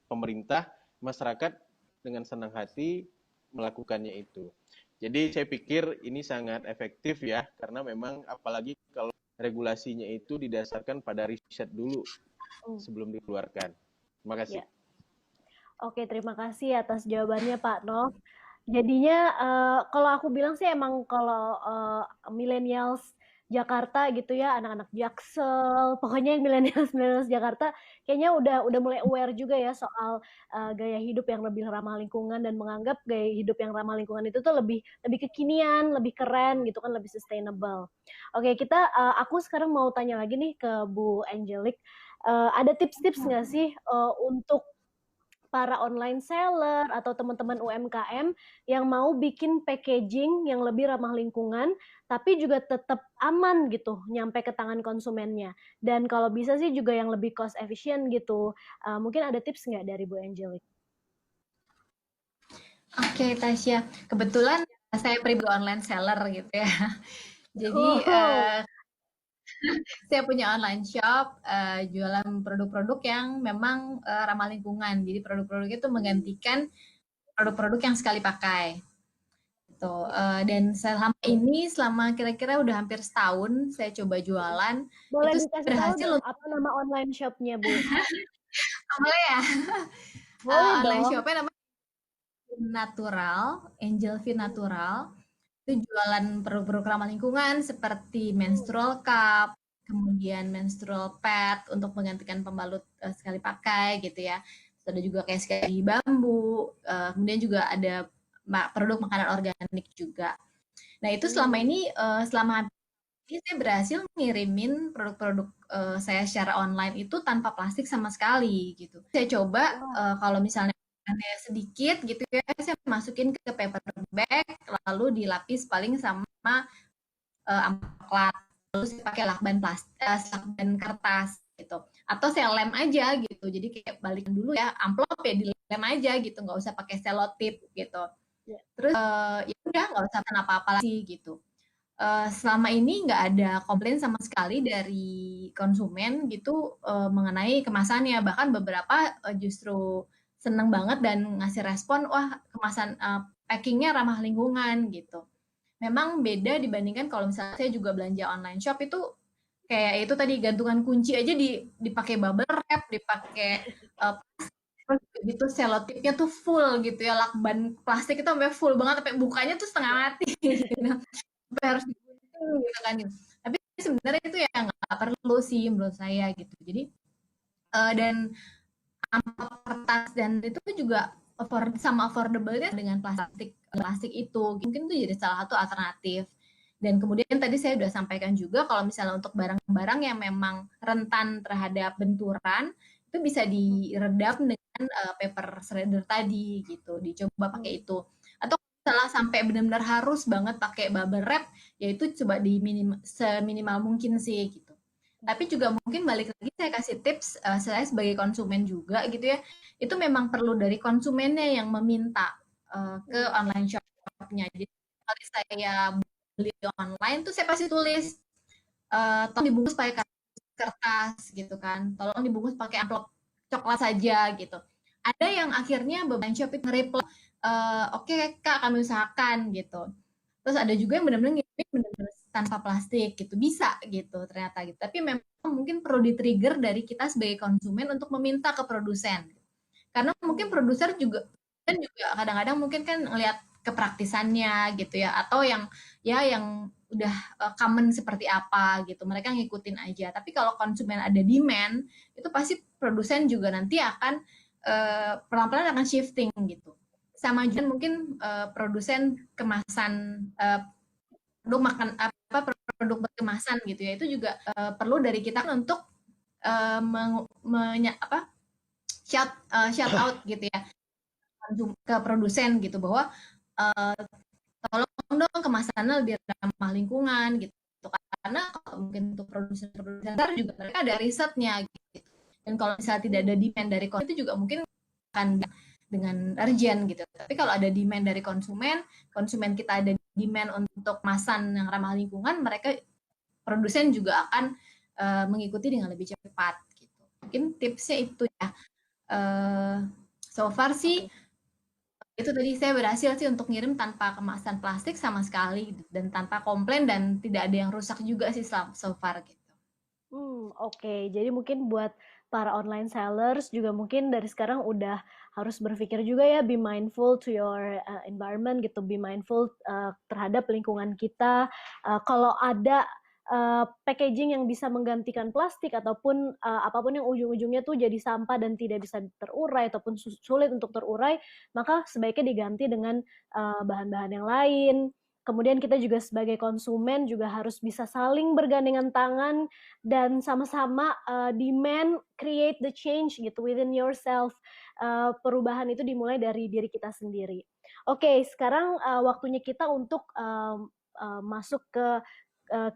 pemerintah, masyarakat dengan senang hati melakukannya itu. Jadi saya pikir ini sangat efektif ya, karena memang apalagi kalau regulasinya itu didasarkan pada riset dulu sebelum dikeluarkan. Terima kasih. Ya. Oke, terima kasih atas jawabannya Pak Nov. Jadinya kalau aku bilang sih emang kalau millennials Jakarta gitu ya, anak-anak Jaksel, pokoknya yang millennials millennials Jakarta kayaknya udah mulai aware juga ya soal gaya hidup yang lebih ramah lingkungan dan menganggap gaya hidup yang ramah lingkungan itu tuh lebih lebih kekinian, lebih keren gitu kan, lebih sustainable. Oke, aku sekarang mau tanya lagi nih ke Bu Angelic. Ada tips-tips nggak sih untuk para online seller atau teman-teman UMKM yang mau bikin packaging yang lebih ramah lingkungan, tapi juga tetap aman gitu nyampe ke tangan konsumennya. Dan kalau bisa sih juga yang lebih cost efficient gitu. Mungkin ada tips nggak dari Bu Angelic? Oke, Tasya. Kebetulan saya pribadi online seller gitu ya. Jadi Oh, saya punya online shop jualan produk-produk yang memang ramah lingkungan. Jadi produk-produk itu menggantikan produk-produk yang sekali pakai. Gitu. Dan selama kira-kira udah hampir setahun saya coba jualan, boleh itu dikasih tahu berhasil dong untuk apa nama online shopnya, Bu? boleh ya. Boleh Online dong. shopnya namanya Natural, Angel Fit Natural. Itu jualan produk-produk ramah lingkungan seperti menstrual cup, kemudian menstrual pad untuk menggantikan pembalut sekali pakai gitu ya. Terus ada juga kayak sekali bambu, kemudian juga ada produk makanan organik juga. Nah itu selama Hmm. ini selama ini saya berhasil ngirimin produk-produk saya secara online itu tanpa plastik sama sekali gitu. Saya coba Wah, kalau misalnya ada sedikit gitu ya, saya masukin ke paper bag, lalu dilapis paling sama amplas, lalu saya pakai lakban kertas gitu. Atau saya lem aja gitu. Jadi kayak balikan dulu ya, amplop ya dilem aja gitu, nggak usah pakai selotip gitu. ya. Terus ya udah nggak usah apa-apa lagi gitu. Selama ini nggak ada komplain sama sekali dari konsumen gitu mengenai kemasannya. Bahkan beberapa justru seneng banget dan ngasih respon, wah kemasan packingnya ramah lingkungan gitu. Memang beda dibandingkan kalau misalnya saya juga belanja online shop itu kayak itu tadi gantungan kunci aja dipakai bubble wrap, dipakai uh, gitu selotipnya tuh full gitu ya, lakban plastik itu sampai full banget sampai bukanya tuh setengah mati gitu. Sampai harus digunting gitu kan. Tapi sebenarnya itu ya nggak perlu sih menurut saya gitu. Jadi dan amplop kertas dan itu juga sama affordable-nya dengan plastik plastik itu mungkin itu jadi salah satu alternatif. Dan kemudian tadi saya sudah sampaikan juga kalau misalnya untuk barang-barang yang memang rentan terhadap benturan itu bisa diredam dengan paper shredder tadi gitu, dicoba pakai itu. Atau salah sampai benar-benar harus banget pakai bubble wrap, yaitu coba seminimal mungkin sih gitu. Tapi juga mungkin balik lagi saya kasih tips saya sebagai konsumen juga gitu ya. Itu memang perlu dari konsumennya yang meminta ke online shop-nya. Jadi kalau saya beli online tuh saya pasti tulis tolong dibungkus pakai kertas gitu kan. Tolong dibungkus pakai amplop coklat saja gitu. Ada yang akhirnya beberapa shop itu nge-reply oke Kak kami usahakan gitu. Terus ada juga yang benar-benar ngirimin benar-benar tanpa plastik gitu, bisa gitu ternyata gitu. Tapi memang mungkin perlu di-trigger dari kita sebagai konsumen untuk meminta ke produsen. Karena mungkin produser juga dan juga kadang-kadang mungkin kan ngelihat kepraktisannya gitu ya atau yang udah common seperti apa gitu. Mereka ngikutin aja. Tapi kalau konsumen ada demand, itu pasti produsen juga nanti akan pelan-pelan akan shifting gitu. Sama juga mungkin produsen kemasan produk makan apa produk berkemasan gitu ya itu juga perlu dari kita untuk apa shout out gitu ya ke produsen gitu bahwa tolong dong kemasannya lebih ramah lingkungan gitu karena mungkin untuk produsen juga mereka ada risetnya gitu dan kalau misalnya tidak ada demand dari konsumen itu juga mungkin akan dengan urgent gitu tapi kalau ada demand dari konsumen kita ada demand untuk kemasan yang ramah lingkungan mereka produsen juga akan mengikuti dengan lebih cepat gitu mungkin tipsnya itu ya so far sih itu tadi saya berhasil sih untuk ngirim tanpa kemasan plastik sama sekali dan tanpa komplain dan tidak ada yang rusak juga sih so far gitu. Oke. Jadi mungkin buat para online sellers juga mungkin dari sekarang udah harus berpikir juga ya, be mindful to your environment gitu, be mindful terhadap lingkungan kita. Kalau ada packaging yang bisa menggantikan plastik ataupun apapun yang ujung-ujungnya tuh jadi sampah dan tidak bisa terurai ataupun sulit untuk terurai, maka sebaiknya diganti dengan bahan-bahan yang lain. Kemudian kita juga sebagai konsumen juga harus bisa saling bergandengan tangan dan sama-sama demand create the change gitu within yourself. Perubahan itu dimulai dari diri kita sendiri. Oke, sekarang waktunya kita untuk masuk ke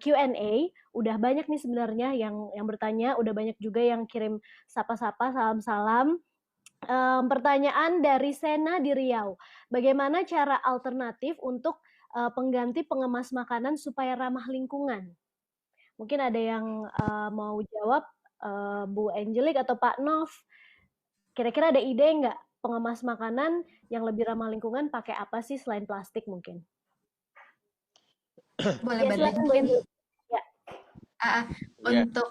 Q&A. Udah banyak nih sebenarnya yang bertanya, udah banyak juga yang kirim sapa-sapa, salam-salam. Pertanyaan dari Sena di Riau. Bagaimana cara alternatif untuk pengganti pengemas makanan supaya ramah lingkungan? Mungkin ada yang mau jawab, Bu Angelic atau Pak Nov. Kira-kira ada ide nggak pengemas makanan yang lebih ramah lingkungan pakai apa sih selain plastik mungkin? Boleh Ya, bantu silakan Bu mungkin Angelic. Ya. uh, Ya, untuk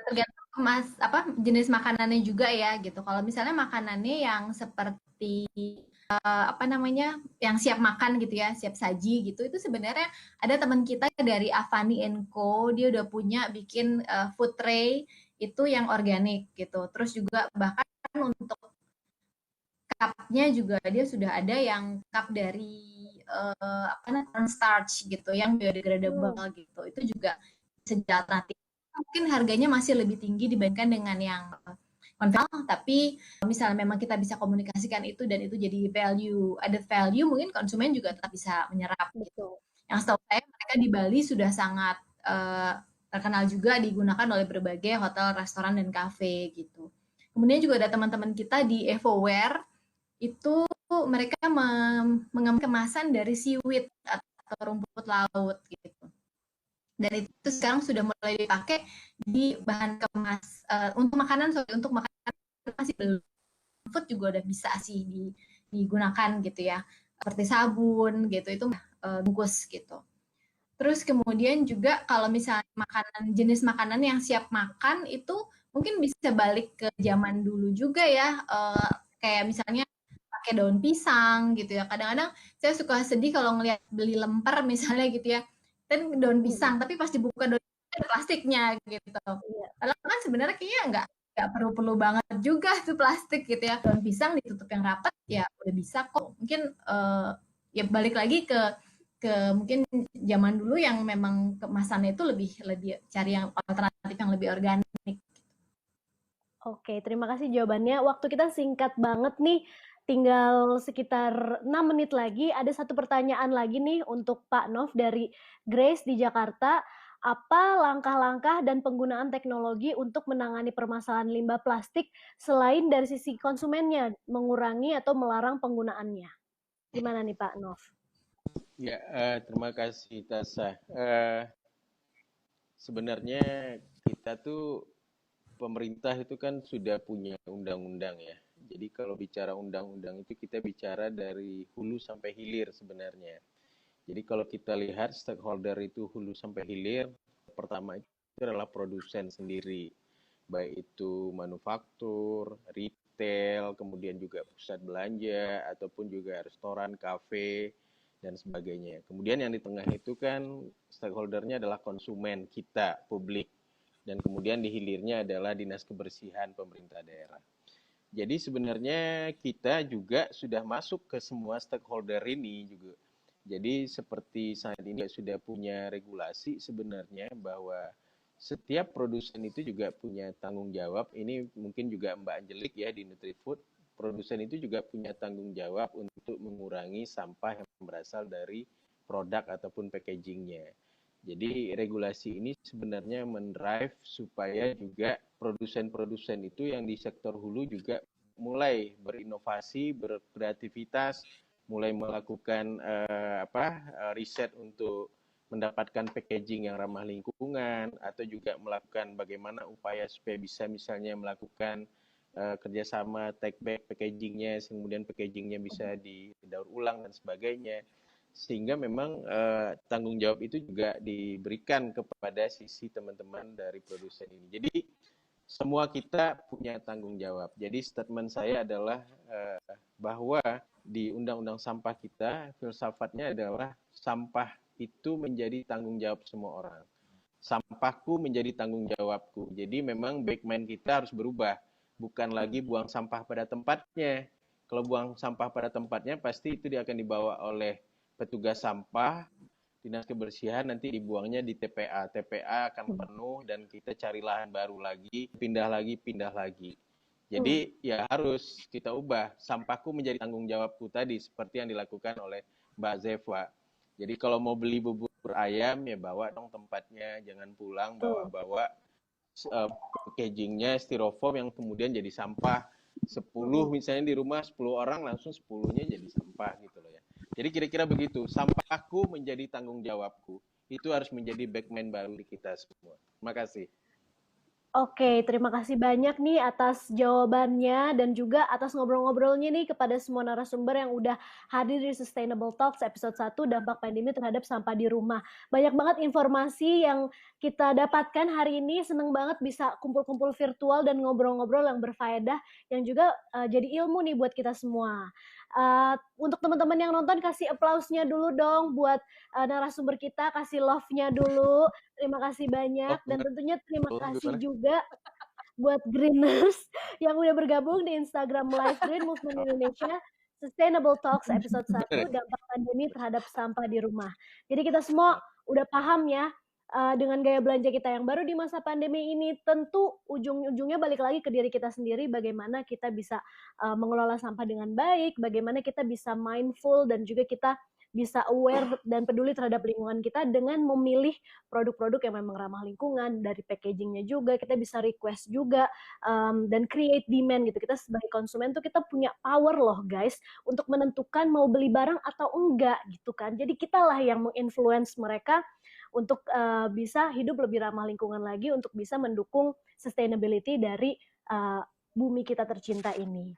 tergantung jenis makanannya juga ya gitu. Kalau misalnya makanannya yang seperti apa namanya yang siap makan gitu ya, siap saji gitu, itu sebenarnya ada teman kita dari Avani Co, dia udah punya bikin food tray itu yang organik gitu. Terus juga bahkan untuk cupnya juga dia sudah ada yang cup dari apa namanya cornstarch gitu yang biodegradable gitu. Itu juga bisa alternatif. Mungkin harganya masih lebih tinggi dibandingkan dengan yang konvensional, tapi misalnya memang kita bisa komunikasikan itu dan itu jadi added value, mungkin konsumen juga tetap bisa menyerap gitu. Betul. Yang setahu saya mereka di Bali sudah sangat terkenal juga digunakan oleh berbagai hotel, restoran, dan kafe gitu. Kemudian juga ada teman-teman kita di Evoware, itu mereka mengambil kemasan dari seaweed atau rumput laut gitu. Dan itu sekarang sudah mulai dipakai di bahan kemas untuk makanan masih belum, food juga udah bisa sih digunakan gitu ya, seperti sabun gitu itu bungkus gitu. Terus kemudian juga kalau misalnya jenis makanan yang siap makan itu mungkin bisa balik ke zaman dulu juga ya, kayak misalnya pakai daun pisang gitu ya. Kadang-kadang saya suka sedih kalau ngelihat beli lemper misalnya gitu ya, dan daun pisang, tapi pas dibuka daun pisang ada plastiknya gitu. Iya. Padahal kan sebenarnya kayaknya nggak perlu-perlu banget juga tuh plastik gitu ya. Daun pisang ditutup yang rapat ya udah bisa kok. Mungkin ya balik lagi ke mungkin zaman dulu yang memang kemasannya itu lebih lebih cari yang alternatif yang lebih organik. Oke, terima kasih jawabannya. Waktu kita singkat banget nih, tinggal sekitar 6 menit lagi. Ada satu pertanyaan lagi nih untuk Pak Nov dari Grace di Jakarta. Apa langkah-langkah dan penggunaan teknologi untuk menangani permasalahan limbah plastik selain dari sisi konsumennya, mengurangi atau melarang penggunaannya? Gimana nih Pak Nov? ya, terima kasih Tasa. Sebenarnya kita tuh pemerintah itu kan sudah punya undang-undang ya. Jadi kalau bicara undang-undang itu kita bicara dari hulu sampai hilir sebenarnya. Jadi kalau kita lihat stakeholder itu hulu sampai hilir, pertama itu adalah produsen sendiri, baik itu manufaktur, retail, kemudian juga pusat belanja, ataupun juga restoran, kafe, dan sebagainya. Kemudian yang di tengah itu kan stakeholdernya adalah konsumen kita, publik. Dan kemudian di hilirnya adalah dinas kebersihan pemerintah daerah. Jadi sebenarnya kita juga sudah masuk ke semua stakeholder ini juga. Jadi seperti saat ini sudah punya regulasi sebenarnya bahwa setiap produsen itu juga punya tanggung jawab. Ini mungkin juga Mbak Angelik ya di Nutrifood. Produsen itu juga punya tanggung jawab untuk mengurangi sampah yang berasal dari produk ataupun packagingnya. Jadi regulasi ini sebenarnya mendrive supaya juga produsen-produsen itu yang di sektor hulu juga mulai berinovasi, berkreativitas, mulai melakukan riset untuk mendapatkan packaging yang ramah lingkungan, atau juga melakukan bagaimana upaya supaya bisa misalnya melakukan kerjasama take back packagingnya, kemudian packagingnya bisa didaur ulang dan sebagainya. sehingga memang tanggung jawab itu juga diberikan kepada sisi teman-teman dari produsen ini. Jadi semua kita punya tanggung jawab. Jadi statement saya adalah bahwa di Undang-Undang Sampah kita, filsafatnya adalah sampah itu menjadi tanggung jawab semua orang. Sampahku menjadi tanggung jawabku. Jadi memang backman kita harus berubah. Bukan lagi buang sampah pada tempatnya. Kalau buang sampah pada tempatnya, pasti itu dia akan dibawa oleh petugas sampah, dinas kebersihan, nanti dibuangnya di TPA. TPA akan penuh dan kita cari lahan baru lagi, pindah lagi. Jadi ya harus kita ubah. Sampahku menjadi tanggung jawabku tadi, seperti yang dilakukan oleh Mbak Zefa. Jadi kalau mau beli bubur ayam, ya bawa dong tempatnya, jangan pulang bawa-bawa packagingnya styrofoam yang kemudian jadi sampah. 10 misalnya di rumah 10 orang langsung 10-nya jadi sampah gitu loh ya. Jadi kira-kira begitu, sampahku menjadi tanggung jawabku. Itu harus menjadi backman baru di kita semua. Terima kasih. Oke, terima kasih banyak nih atas jawabannya dan juga atas ngobrol-ngobrolnya nih kepada semua narasumber yang udah hadir di Sustainable Talks episode 1 dampak pandemi terhadap sampah di rumah. Banyak banget informasi yang kita dapatkan hari ini, seneng banget bisa kumpul-kumpul virtual dan ngobrol-ngobrol yang berfaedah yang juga jadi ilmu nih buat kita semua. Untuk teman-teman yang nonton kasih applause-nya dulu dong buat narasumber kita, kasih love-nya dulu. Terima kasih banyak dan tentunya terima kasih juga buat Greeners yang udah bergabung di Instagram Live Green Movement Indonesia Sustainable Talks episode 1 dampak pandemi terhadap sampah di rumah. Jadi kita semua udah paham ya dengan gaya belanja kita yang baru di masa pandemi ini, tentu ujung-ujungnya balik lagi ke diri kita sendiri, bagaimana kita bisa mengelola sampah dengan baik, bagaimana kita bisa mindful dan juga kita bisa aware dan peduli terhadap lingkungan kita dengan memilih produk-produk yang memang ramah lingkungan, dari packagingnya juga, kita bisa request juga, dan create demand gitu. Kita sebagai konsumen tuh kita punya power loh guys, untuk menentukan mau beli barang atau enggak gitu kan. Jadi kitalah yang menginfluence mereka untuk bisa hidup lebih ramah lingkungan lagi, untuk bisa mendukung sustainability dari bumi kita tercinta ini.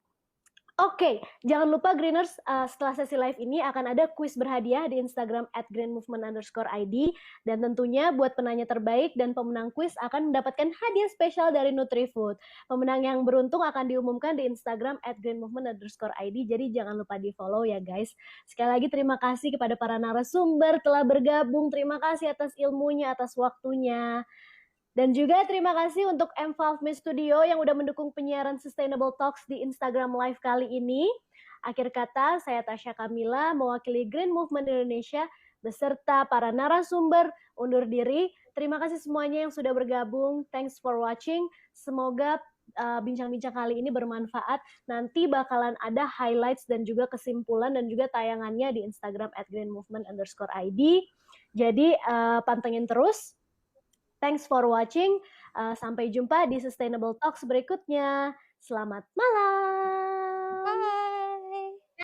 Oke, jangan lupa Greeners, setelah sesi live ini akan ada kuis berhadiah di Instagram @greenmovement_id dan tentunya buat penanya terbaik dan pemenang kuis akan mendapatkan hadiah spesial dari Nutrifood. Pemenang yang beruntung akan diumumkan di Instagram @greenmovement_id, jadi jangan lupa di follow ya guys. Sekali lagi terima kasih kepada para narasumber telah bergabung, terima kasih atas ilmunya, atas waktunya. Dan juga terima kasih untuk M12 Me Studio yang udah mendukung penyiaran Sustainable Talks di Instagram Live kali ini. Akhir kata, saya Tasya Kamila mewakili Green Movement Indonesia beserta para narasumber undur diri. Terima kasih semuanya yang sudah bergabung. Thanks for watching. Semoga bincang-bincang kali ini bermanfaat. Nanti bakalan ada highlights dan juga kesimpulan dan juga tayangannya di Instagram @greenmovement_id. Jadi pantengin terus. Thanks for watching. Sampai jumpa di Sustainable Talks berikutnya. Selamat malam. Bye.